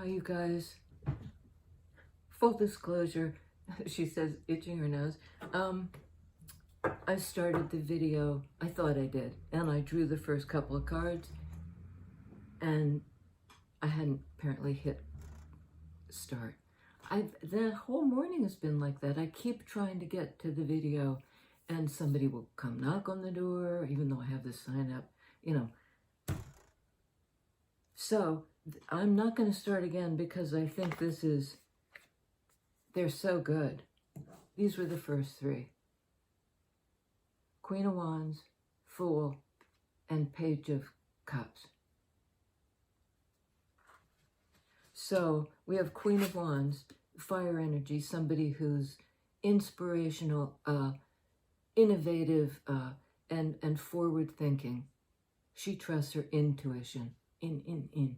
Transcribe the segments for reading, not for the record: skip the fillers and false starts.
Hi, you guys. Full disclosure, she says, itching her nose. I started the video, I thought I did, and I drew the first couple of cards, and I hadn't apparently hit start. The whole morning has been like that. I keep trying to get to the video, and somebody will come knock on the door, even though I have the sign up, you know. So I'm not going to start again because I think they're so good. These were the first three. Queen of Wands, Fool, and Page of Cups. So we have Queen of Wands, fire energy, somebody who's inspirational, innovative, and forward thinking. She trusts her intuition. In.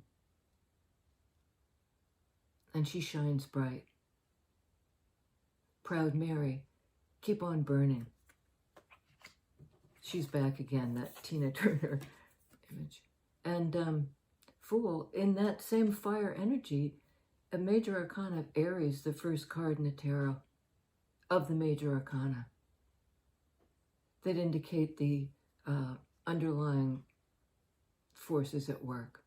And she shines bright. Proud Mary, keep on burning. She's back again, that Tina Turner image. And Fool, in that same fire energy, a major arcana of Aries, the first card in the tarot of the major arcana, that indicate the underlying forces at work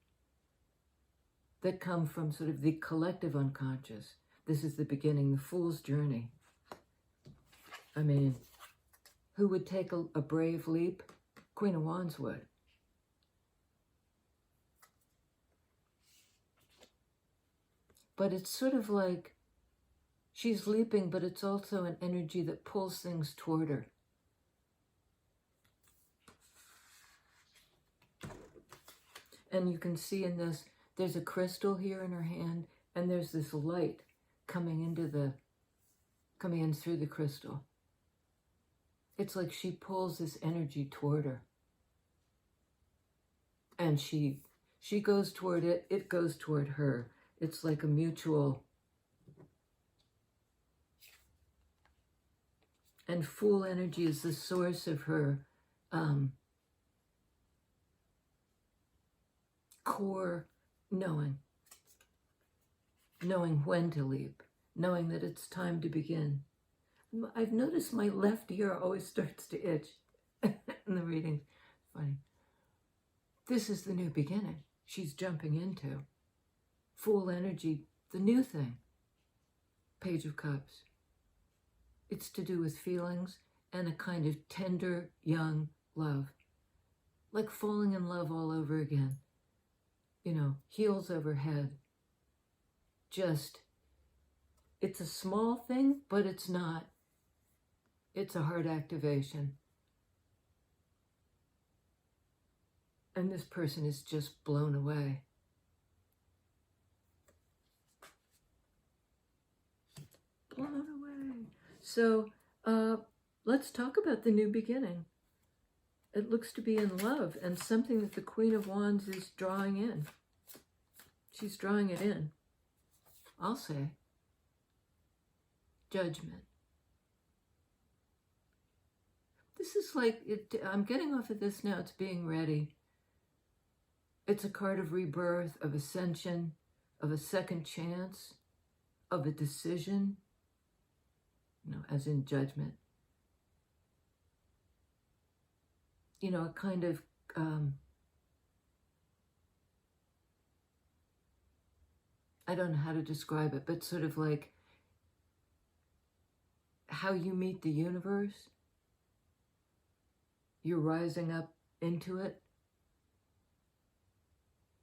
that come from sort of the collective unconscious. This is the beginning, the Fool's journey. I mean, who would take a brave leap? Queen of Wands would. But it's sort of like she's leaping, but it's also an energy that pulls things toward her. And you can see in this, there's a crystal here in her hand, and there's this light coming in through the crystal. It's like she pulls this energy toward her. And she goes toward it, it goes toward her. It's like a mutual. And Fool energy is the source of her core knowing when to leap, knowing that it's time to begin. I've noticed my left ear always starts to itch in the readings. Funny. This is the new beginning she's jumping into. Fool energy, the new thing. Page of Cups. It's to do with feelings and a kind of tender, young love. Like falling in love all over again. You know, heels over head. Just, it's a small thing, but it's not. It's a heart activation. And this person is just blown away. Blown away. So let's talk about the new beginning. It looks to be in love and something that the Queen of Wands is drawing in. She's drawing it in. I'll say. Judgment. This is like, I'm getting off of this now, it's being ready. It's a card of rebirth, of ascension, of a second chance, of a decision, you know, as in judgment. You know, a kind of, I don't know how to describe it, but sort of like how you meet the universe. You're rising up into it,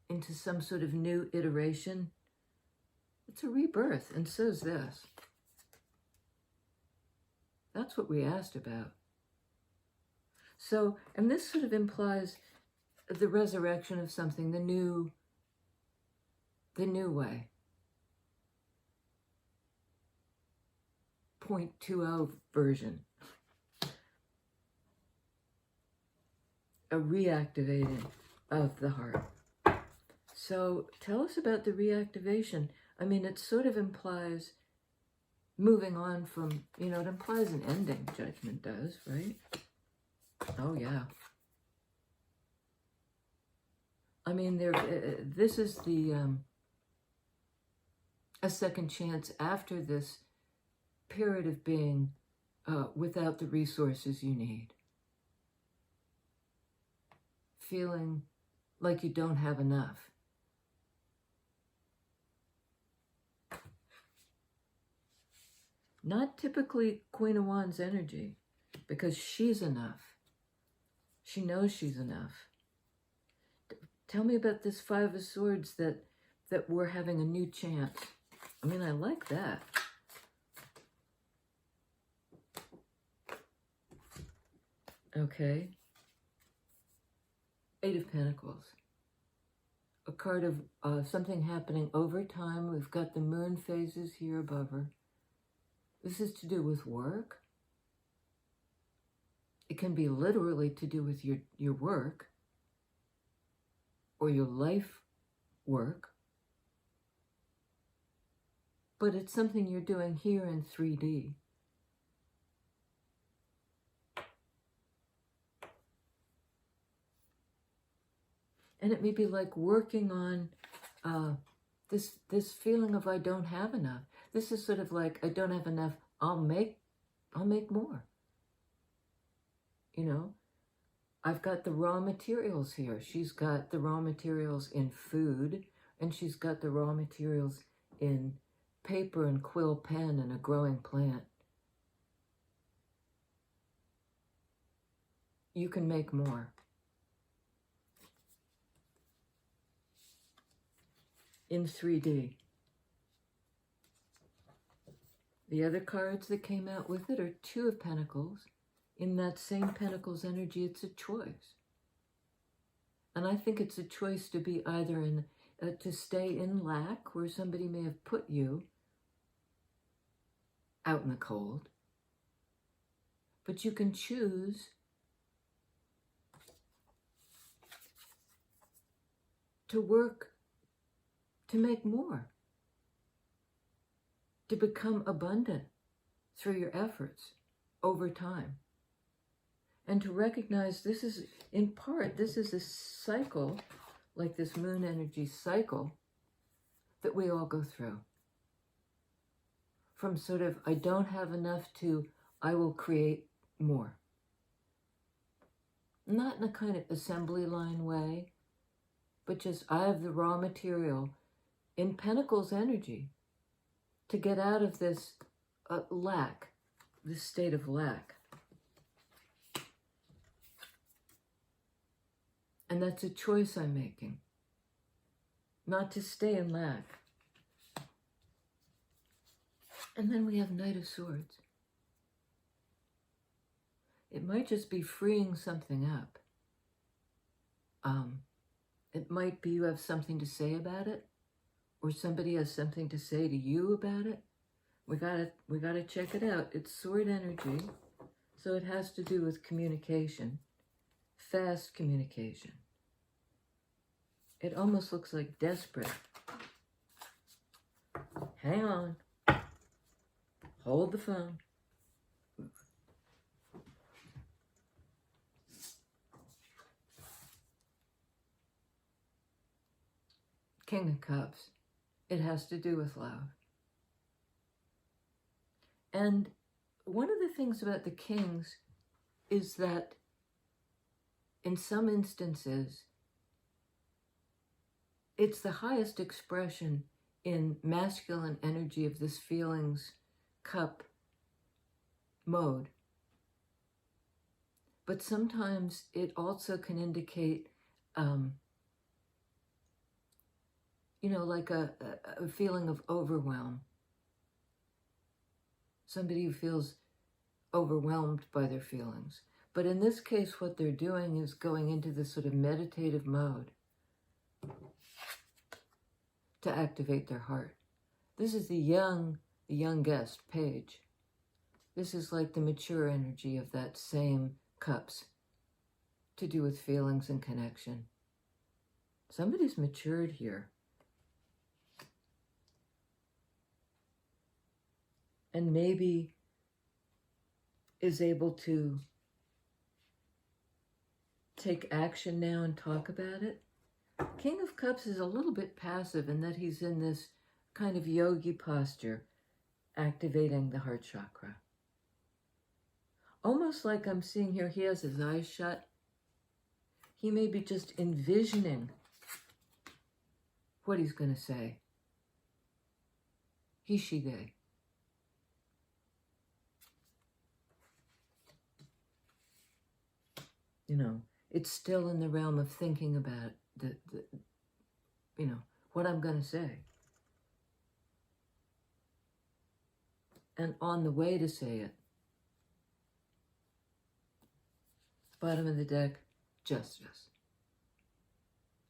into some sort of new iteration. It's a rebirth, and so is this. That's what we asked about. So, and this sort of implies the resurrection of something, the new way. 0.20 version. A reactivating of the heart. So tell us about the reactivation. I mean, it sort of implies moving on from, you know, it implies an ending, Judgment does, right? Oh, yeah. I mean, this is the a second chance after this period of being without the resources you need. Feeling like you don't have enough. Not typically Queen of Wands energy, because she's enough. She knows she's enough. Tell me about this Five of Swords that we're having a new chance. I mean, I like that. Okay. Eight of Pentacles. A card of something happening over time. We've got the moon phases here above her. This is to do with work. It can be literally to do with your work or your life work. But it's something you're doing here in 3D. And it may be like working on this feeling of I don't have enough. This is sort of like I don't have enough. I'll make more. You know, I've got the raw materials here. She's got the raw materials in food, and she's got the raw materials in paper and quill pen and a growing plant. You can make more. In 3D. The other cards that came out with it are Two of Pentacles. In that same Pentacles energy, it's a choice. And I think it's a choice to be either in, to stay in lack, where somebody may have put you out in the cold. But you can choose to work to make more, to become abundant through your efforts over time. And to recognize this is, in part, this is a cycle, like this moon energy cycle, that we all go through. From sort of, I don't have enough to, I will create more. Not in a kind of assembly line way, but just, I have the raw material in Pentacles energy to get out of this lack, this state of lack. And that's a choice I'm making, not to stay in lack. And then we have Knight of Swords. It might just be freeing something up. It might be you have something to say about it, or somebody has something to say to you about it. We gotta check it out. It's sword energy, so it has to do with communication, fast communication. It almost looks like desperate. Hang on. Hold the phone. King of Cups. It has to do with love. And one of the things about the kings is that in some instances, it's the highest expression in masculine energy of this feelings cup mode. But sometimes it also can indicate, like a feeling of overwhelm. Somebody who feels overwhelmed by their feelings. But in this case, what they're doing is going into this sort of meditative mode to activate their heart. This is the youngest page. This is like the mature energy of that same cups, to do with feelings and connection. Somebody's matured here. And maybe is able to take action now and talk about it. King of Cups is a little bit passive in that he's in this kind of yogi posture, activating the heart chakra. Almost like I'm seeing here, he has his eyes shut. He may be just envisioning what he's going to say. He, she, they. You know, it's still in the realm of thinking about what I'm going to say. And on the way to say it, bottom of the deck, justice.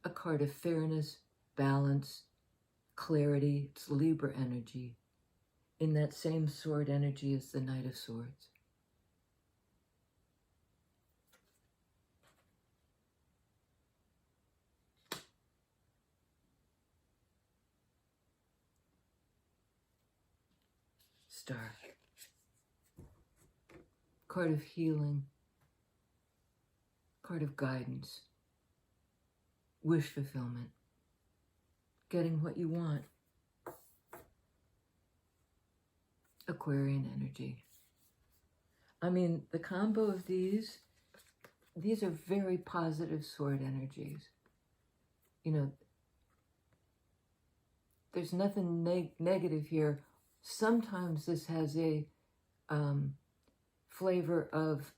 A card of fairness, balance, clarity. It's Libra energy. In that same sword energy as the Knight of Swords. Star. Card of healing. Card of guidance. Wish fulfillment. Getting what you want. Aquarian energy. I mean, the combo of these are very positive sword energies. You know, there's nothing negative here. Sometimes this has a flavor of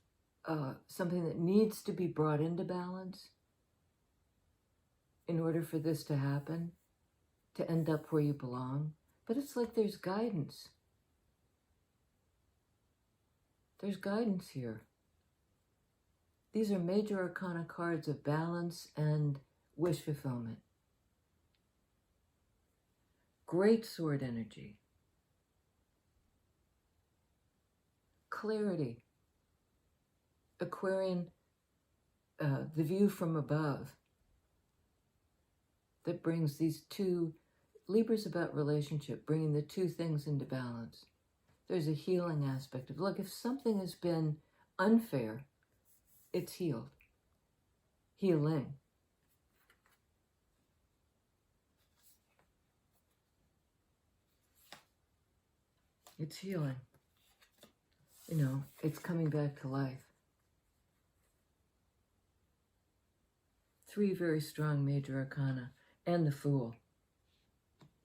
something that needs to be brought into balance in order for this to happen, to end up where you belong. But it's like there's guidance. There's guidance here. These are major arcana cards of balance and wish fulfillment. Great sword energy. Clarity. Aquarian, the view from above that brings these two, Libra's about relationship, bringing the two things into balance. There's a healing aspect of, look, if something has been unfair, it's healed. Healing. It's healing. You know, it's coming back to life. 3 very strong major arcana. And the Fool.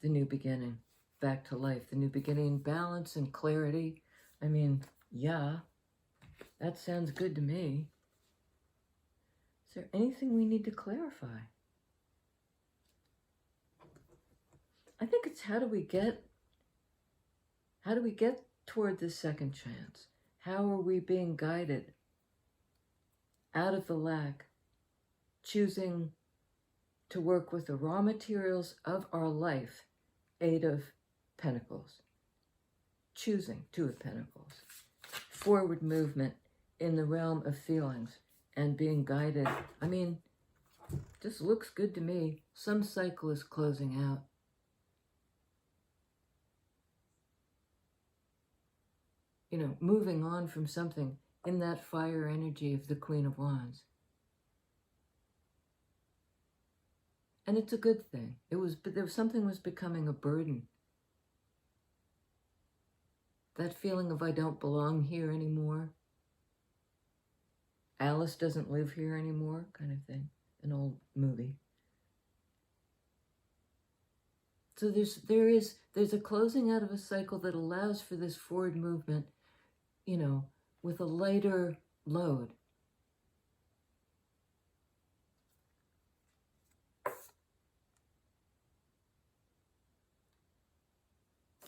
The new beginning. Back to life. The new beginning. Balance and clarity. I mean, yeah. That sounds good to me. Is there anything we need to clarify? I think it's how do we get toward this second chance? How are we being guided out of the lack, choosing to work with the raw materials of our life? 8 of Pentacles. Choosing 2 of Pentacles. Forward movement in the realm of feelings and being guided. I mean, this looks good to me. Some cycle is closing out. You know, moving on from something in that fire energy of the Queen of Wands. And it's a good thing. Something was becoming a burden. That feeling of I don't belong here anymore. Alice doesn't live here anymore, kind of thing. An old movie. So there's a closing out of a cycle that allows for this forward movement, you know, with a lighter load.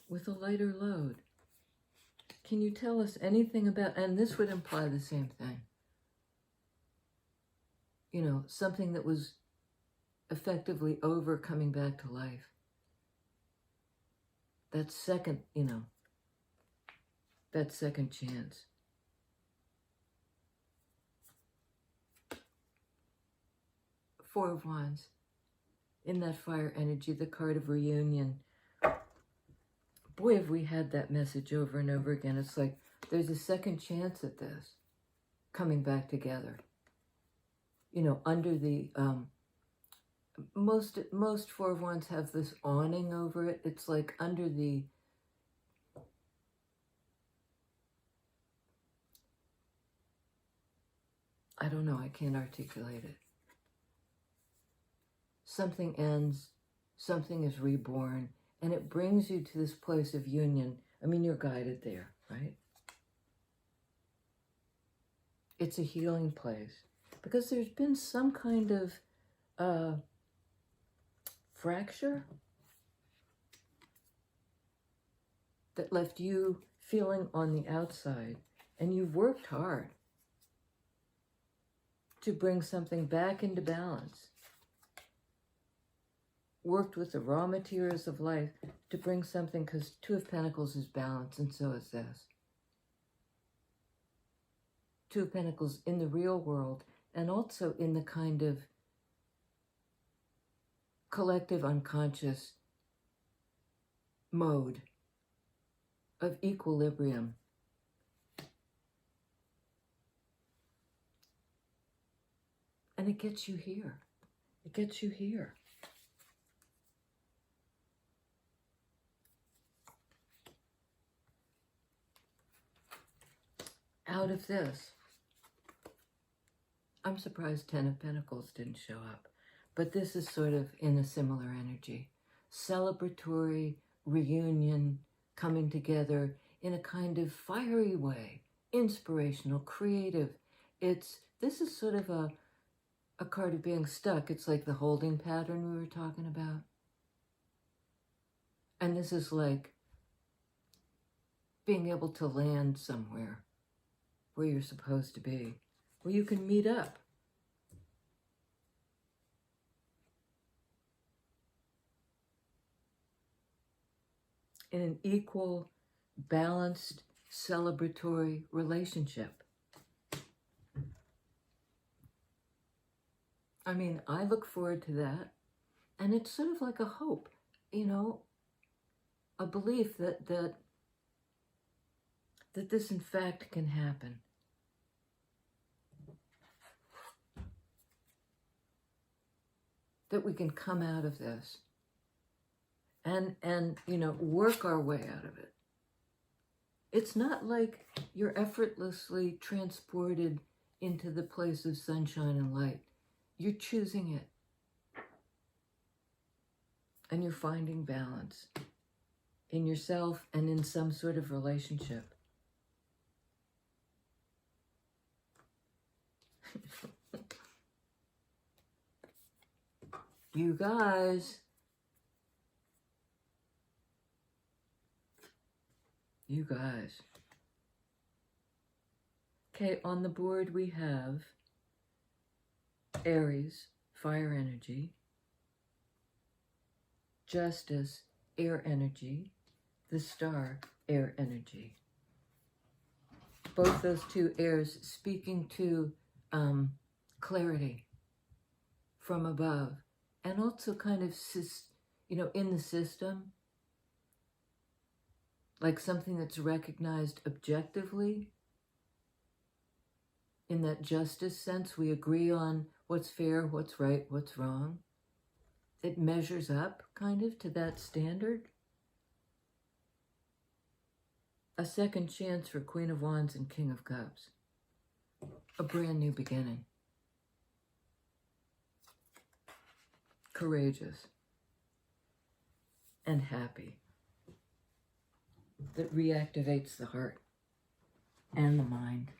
With a lighter load. Can you tell us anything about, and this would imply the same thing, you know, something that was effectively over coming back to life. That second, you know, that second chance. Four of Wands. In that fire energy, the card of reunion. Boy, have we had that message over and over again. It's like there's a second chance at this. Coming back together. You know, under the most Four of Wands have this awning over it. It's like under the, I don't know, I can't articulate it. Something ends, something is reborn, and it brings you to this place of union. I mean, you're guided there, right? It's a healing place because there's been some kind of fracture that left you feeling on the outside, and you've worked hard to bring something back into balance. Worked with the raw materials of life to bring something, because Two of Pentacles is balance, and so is this. Two of Pentacles in the real world, and also in the kind of collective unconscious mode of equilibrium. And it gets you here. It gets you here. Out of this, I'm surprised Ten of Pentacles didn't show up. But this is sort of in a similar energy. Celebratory reunion, coming together in a kind of fiery way, inspirational, creative. This is sort of a card of being stuck. It's like the holding pattern we were talking about. And this is like being able to land somewhere where you're supposed to be, where you can meet up. In an equal, balanced, celebratory relationship. I mean, I look forward to that. And it's sort of like a hope, you know, a belief that this in fact can happen. That we can come out of this and you know, work our way out of it. It's not like you're effortlessly transported into the place of sunshine and light. You're choosing it. And you're finding balance in yourself and in some sort of relationship. You guys. You guys. Okay, on the board we have Aries, fire energy, Justice, air energy, the Star, air energy. Both those two airs speaking to clarity from above, and also kind of, you know, in the system, like something that's recognized objectively. In that justice sense, we agree on what's fair, what's right, what's wrong. It measures up kind of to that standard. A second chance for Queen of Wands and King of Cups. A brand new beginning. Courageous. And happy. That reactivates the heart and the mind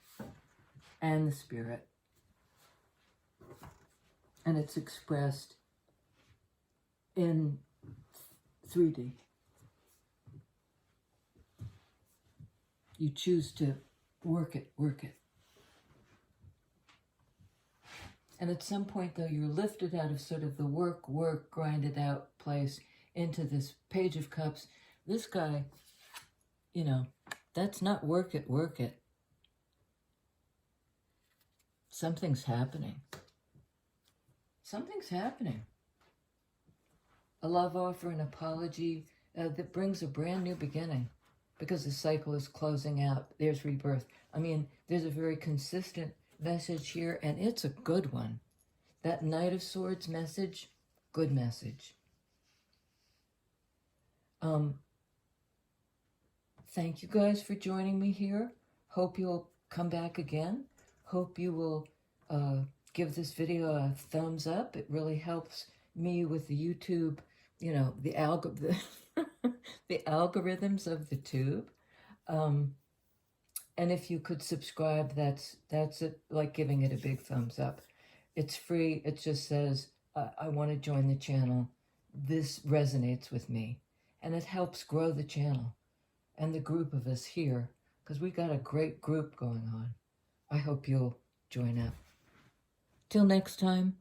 and the spirit. And it's expressed in 3D. You choose to work it, work it. And at some point, though, you're lifted out of sort of the work, grind it out place into this Page of Cups. This guy, you know, that's not work it, work it. Something's happening. Something's happening. A love offer, an apology that brings a brand new beginning, because the cycle is closing out. There's rebirth. I mean, there's a very consistent message here, and it's a good one. That Knight of Swords message, good message. Thank you guys for joining me here. Hope you'll come back again. Hope you will give this video a thumbs up. It really helps me with the YouTube, you know, the the algorithms of the tube. And if you could subscribe, that's it, like giving it a big thumbs up. It's free. It just says, I want to join the channel. This resonates with me. And it helps grow the channel and the group of us here, because we got a great group going on. I hope you'll join up. Till next time.